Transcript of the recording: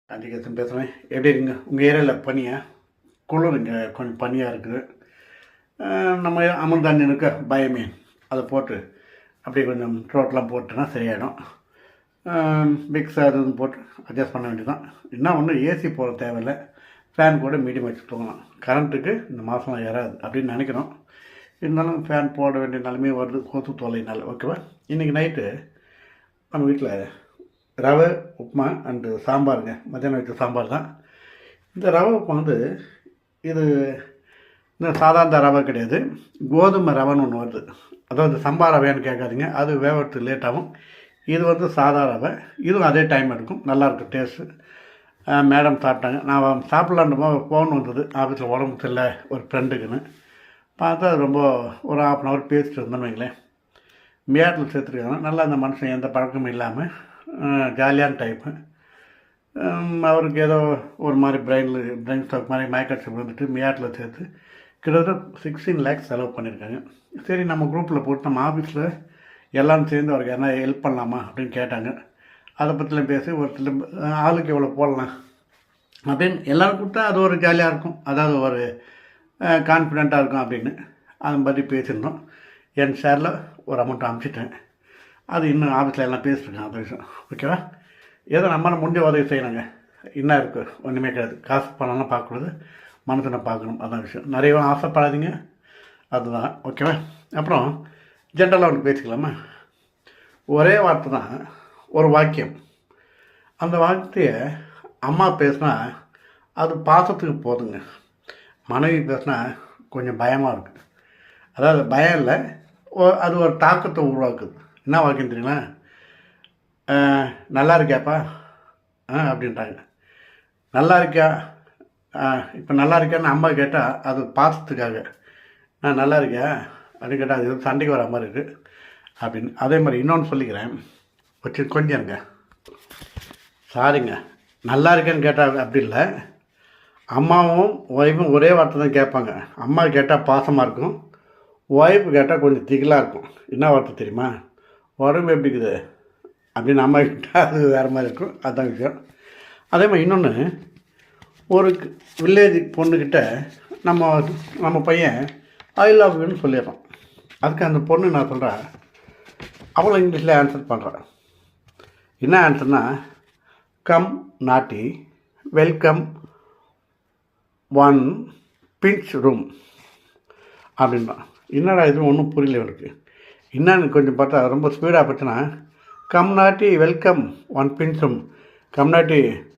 காந்திகேசன் பேசுகிறேன். எப்படி இருக்குங்க உங்கள் ஏரியாவில் பனியா? குளிருங்க, கொஞ்சம் பனியாக இருக்குது. நம்ம அமிர்தாஞ்சனுக்கு பயமே அதை போட்டு அப்படியே கொஞ்சம் த்ரோட்லாம் போட்டுனா சரியாயிடும். மிக்ஸ் அது போட்டு அட்ஜஸ்ட் பண்ண வேண்டியதான். என்ன ஒன்று ஏசி போட தேவையில்லை, ஃபேன் கூட மீடியம் வச்சு தூங்கலாம். கரண்ட்டுக்கு இந்த மாதம் ஏறாது அப்படின்னு நினைக்கிறோம். இருந்தாலும் ஃபேன் போட வேண்டிய நிலைமை வருது, கொசு தொல்லைனால. ஓகேவா? இன்றைக்கி நைட்டு நம்ம வீட்டில் ரவை உப்புமா அண்டு சாம்பாருங்க. மத்தியானம் வச்ச சாம்பார் தான். இந்த ரவை உப்புமா இது இந்த சாதாரண ரவை கிடையாது, கோதுமை ரவைன்னு ஒன்று வருது. அதாவது சம்பா ரவையான்னு கேட்காதீங்க, அது வேகிறதுக்கு லேட் ஆகும். இது சாதா ரவை, இதுவும் அதே டைம் எடுக்கும். நல்லாயிருக்கும் டேஸ்ட்டு. மேடம் சாப்பிட்டாங்க. நான் சாப்பிட்லான்னு ஃபோன் வந்தது, ஆஃபீஸில் உடம்பு சரியில்லை ஒரு ஃப்ரெண்டுக்குன்னு பார்த்தா. அது ரொம்ப ஒரு 1/2 hour பேசிட்டு இருந்தோன்னு வைங்களேன். மேட்டில் சேர்த்துருக்காங்க. நல்லா அந்த மனுஷன் எந்த பழக்கமும் இல்லாமல் ஜாலியான டைப்பு. அவருக்கு ஏதோ ஒரு மாதிரி பிரெயின் ஸ்டாக் மாதிரி மயக்கடிச்சு வந்துட்டு மியாட்டில் சேர்த்து கிட்டத்தட்ட 16 lakhs செலவு பண்ணியிருக்காங்க. சரி, நம்ம குரூப்பில் போட்டு நம்ம ஆஃபீஸில் எல்லோரும் சேர்ந்து அவருக்கு என்ன ஹெல்ப் பண்ணலாமா அப்படின்னு கேட்டாங்க. அதை பற்றிலாம் பேசி ஒருத்தர் ஆளுக்கு எவ்வளோ போடலாம் அப்படின்னு எல்லோரும் கொடுத்தா அது ஒரு ஜாலியாக இருக்கும், அதாவது ஒரு கான்ஃபிடெண்ட்டாக இருக்கும் அப்படின்னு அதை பற்றி பேசியிருந்தோம். என் ஷேரில் ஒரு அமௌண்ட் அனுப்பிச்சிட்டேன். அது இன்னும் ஆஃபீஸில் எல்லாம் பேசிட்டுருக்கேன் அந்த விஷயம். ஓகேவா? ஏதோ நம்மளால் முடிஞ்ச உதவி செய்யணுங்க. என்ன இருக்குது? ஒன்றுமே கிடையாது. காசு பணம்லாம் பார்க்கக்கூடாது, மனசனை பார்க்கணும். அதான் விஷயம். நிறைய ஆசைப்படாதீங்க, அதுதான். ஓகேவா? அப்புறம் ஜென்ரலாக ஒன்று பேசிக்கலாமா? ஒரே வார்த்தை தான், ஒரு வாக்கியம். அந்த வார்த்தையை அம்மா பேசினா அது பாசத்துக்கு போதுங்க. மனைவி பேசினா கொஞ்சம் பயமாக இருக்குது. அதாவது பயம் இல்லை, அது ஒரு தாக்கத்தை உருவாக்குது. என்ன வாக்கியம் தெரியுங்களா? நல்லா இருக்கியாப்பா அப்படின்றாங்க. நல்லா இருக்கியா? இப்போ நல்லா இருக்கியான்னு அம்மா கேட்டால் அது பாசத்துக்காக. நான் நல்லா இருக்கியா அப்படின்னு கேட்டால் அது சண்டைக்கு வர மாதிரி இருக்குது அப்படின்னு. அதே மாதிரி இன்னொன்று சொல்லிக்கிறேன், கொஞ்சம் இருங்க. சாரிங்க, நல்லா இருக்கேன்னு கேட்டால் அப்படி இல்லை. அம்மாவும் ஒய்ஃபும் ஒரே வார்த்தை தான் கேட்பாங்க. அம்மா கேட்டால் பாசமாக இருக்கும், ஒய்ஃபு கேட்டால் கொஞ்சம் திகிலாக இருக்கும். என்ன வார்த்தை தெரியுமா? உடம்பு எப்படி இருக்குது அப்படின்னு அம்மா கிட்ட அது வேறு மாதிரி இருக்கும். அதுதான் விஷயம். அதே மாதிரி இன்னொன்று, ஒரு வில்லேஜ் பொண்ணுக்கிட்ட நம்ம பையன் ஐ லவ் யூன்னு சொல்லிடுறோம். அதுக்கு அந்த பொண்ணு நான் சொல்கிறேன், அவ்வளோ இங்கிலீஷில் ஆன்சர் பண்ணுறேன். என்ன ஆன்சர்னா, come naughty welcome one pinch room அப்படின்றான். என்னடா இது ஒன்றும் புரியல எனக்கு. என்னன்னு கொஞ்சம் பார்த்தா ரொம்ப ஸ்பீடாக போச்சுன்னா, come naughty welcome one pinch room, come நாட்டி